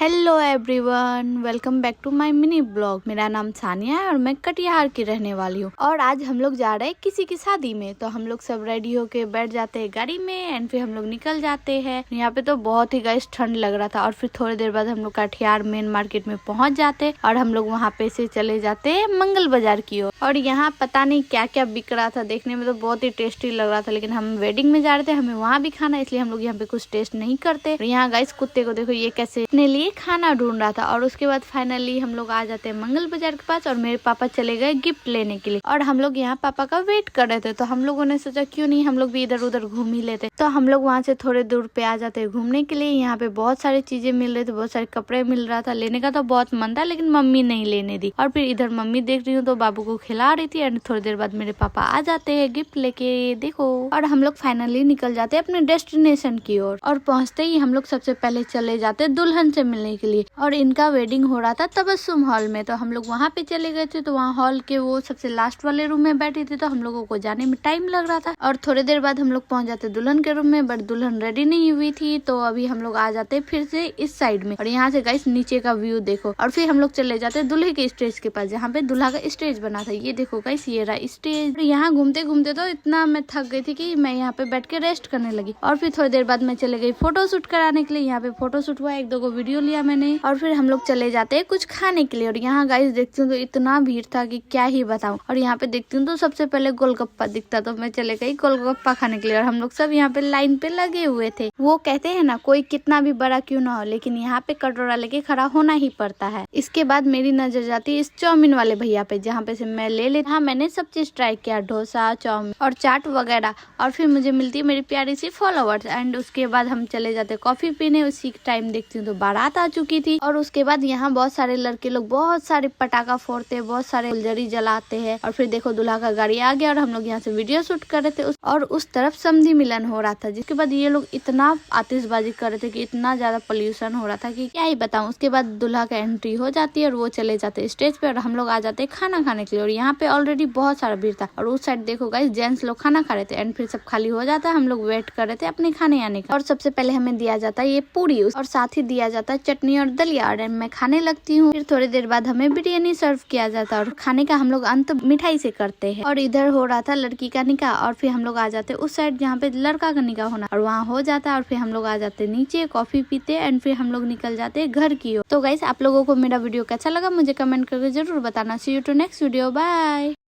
Hello everyone, welcome back to my mini blog. मेरा नाम सानिया है और मैं कटिहार की रहने वाली हूँ। और आज हम लोग जा रहे हैं किसी की शादी में। तो हम लोग सब रेडी होके बैठ जाते हैं गाड़ी में एंड फिर हम लोग निकल जाते हैं। यहाँ पे तो बहुत ही गाइस ठंड लग रहा था। और फिर थोड़ी देर बाद हम लोग कटिहार मेन मार्केट में पहुँच जाते और हम लोग वहाँ पे से चले जाते हैं मंगल बाजार की ओर। और यहाँ पता नहीं क्या क्या बिक रहा था, देखने में तो बहुत ही टेस्टी लग रहा था। लेकिन हम वेडिंग में जा रहे थे, हमें वहाँ भी खाना, इसलिए हम लोग यहाँ पे कुछ टेस्ट नहीं करते। और यहाँ गाइस कुत्ते को देखो, ये कैसे अपने लिए खाना ढूंढ रहा था। और उसके बाद फाइनली हम लोग आ जाते हैं मंगल बाजार के पास और मेरे पापा चले गए गिफ्ट लेने के लिए। और हम लोग यहाँ पापा का वेट कर रहे थे। तो हम लोगों ने सोचा क्यों नहीं हम लोग भी इधर उधर घूम ही लेते। तो हम लोग वहाँ से थोड़े दूर पे आ जाते हैं घूमने के लिए। यहाँ पे बहुत सारी चीजें मिल रही थी, बहुत सारे कपड़े मिल रहा था। लेने का तो बहुत मन था लेकिन मम्मी नहीं लेने दी। और फिर इधर मम्मी देख रही हूँ तो बाबू को खिला रही थी। एंड थोड़ी देर बाद मेरे पापा आ जाते हैं गिफ्ट लेके, देखो। और हम लोग फाइनली निकल जाते हैं अपने डेस्टिनेशन की ओर। और पहुँचते ही हम लोग सबसे पहले चले जाते दुल्हन से मिलने के लिए। और इनका वेडिंग हो रहा था तबस्सुम हॉल में। तो हम लोग वहाँ पे चले गए थे। तो वहाँ हॉल के वो सबसे लास्ट वाले रूम में बैठी थी। तो हम लोगों को जाने में टाइम लग रहा था। और थोड़ी देर बाद हम लोग पहुँच जाते दुल्हन के रूम में, बट दुल्हन रेडी नहीं हुई थी। तो अभी हम लोग आ जाते फिर से इस साइड में। और यहाँ से गाइस नीचे का व्यू देखो। और फिर हम लोग चले जाते दूल्हे के स्टेज के पास, जहाँ पे दूल्हा का स्टेज बना था। ये देखो गाइस, ये रहा स्टेज। यहाँ घूमते घूमते तो इतना मैं थक गई थी कि मैं यहाँ पे बैठ के रेस्ट करने लगी। और फिर थोड़ी देर बाद मैं चले गई फोटो शूट कराने के लिए। यहाँ पे फोटो शूट हुआ, एक दो को वीडियो लिया मैंने। और फिर हम लोग चले जाते हैं कुछ खाने के लिए। और यहाँ गाइस देखती हूँ तो इतना भीड़ था कि क्या ही बताऊं। और यहाँ पे देखती हूँ तो सबसे पहले गोलगप्पा दिखता, तो मैं चले गई गोलगप्पा खाने के लिए। और हम लोग सब यहाँ पे लाइन पे लगे हुए थे। वो कहते हैं ना, कोई कितना भी बड़ा क्यों ना हो लेकिन यहाँ पे कटोरा लेके खड़ा होना ही पड़ता है। इसके बाद मेरी नजर जाती है इस चाउमीन वाले भैया पे, जहाँ पे से मैं ले लेती। हाँ, मैंने सब चीज ट्राई किया, डोसा, चाउमीन और चाट वगैरह। और फिर मुझे मिलती है मेरी प्यारी सी फॉलोअर्स। एंड उसके बाद हम चले जाते कॉफी पीने। उसी टाइम देखती हूँ तो बारात आ चुकी थी। और उसके बाद यहाँ बहुत सारे लड़के लोग बहुत सारे पटाखा फोड़ते हैं, बहुत सारे फुलझड़ी जलाते हैं। और फिर देखो दूल्हा का गाड़ी आ गया और हम लोग यहाँ से वीडियो शूट कर रहे थे। और उस तरफ समधी मिलन हो रहा था, जिसके बाद ये लोग इतना आतिशबाजी कर रहे थे कि इतना ज्यादा पोल्यूशन हो रहा था कि क्या ही बताऊं। उसके बाद दूल्हा का एंट्री हो जाती है और वो चले जाते स्टेज पे और हम लोग आ जाते खाना खाने के लिए। और यहाँ पे ऑलरेडी बहुत सारा भीड़ था। और उस साइड देखो गाइस, जेंट्स लोग खाना खा रहे थे। एंड फिर सब खाली हो जाता है, हम लोग वेट कर रहे थे अपने खाने आने का। और सबसे पहले हमें दिया जाता है ये पूरी, और साथ ही दिया जाता है चटनी और दलिया। और मैं खाने लगती हूँ। फिर थोड़ी देर बाद हमें बिरयानी सर्व किया जाता है। और खाने का हम लोग अंत मिठाई से करते हैं। और इधर हो रहा था लड़की का निकाह। और फिर हम लोग आ जाते उस साइड जहाँ पे लड़का का निकाह होना, और वहाँ हो जाता है। और फिर हम लोग आ जाते नीचे, कॉफी पीते एंड फिर हम लोग निकल जाते घर की ओर। तो गाइस, आप लोगों को मेरा वीडियो कैसा लगा मुझे कमेंट करके जरूर बताना। See you to next video, bye.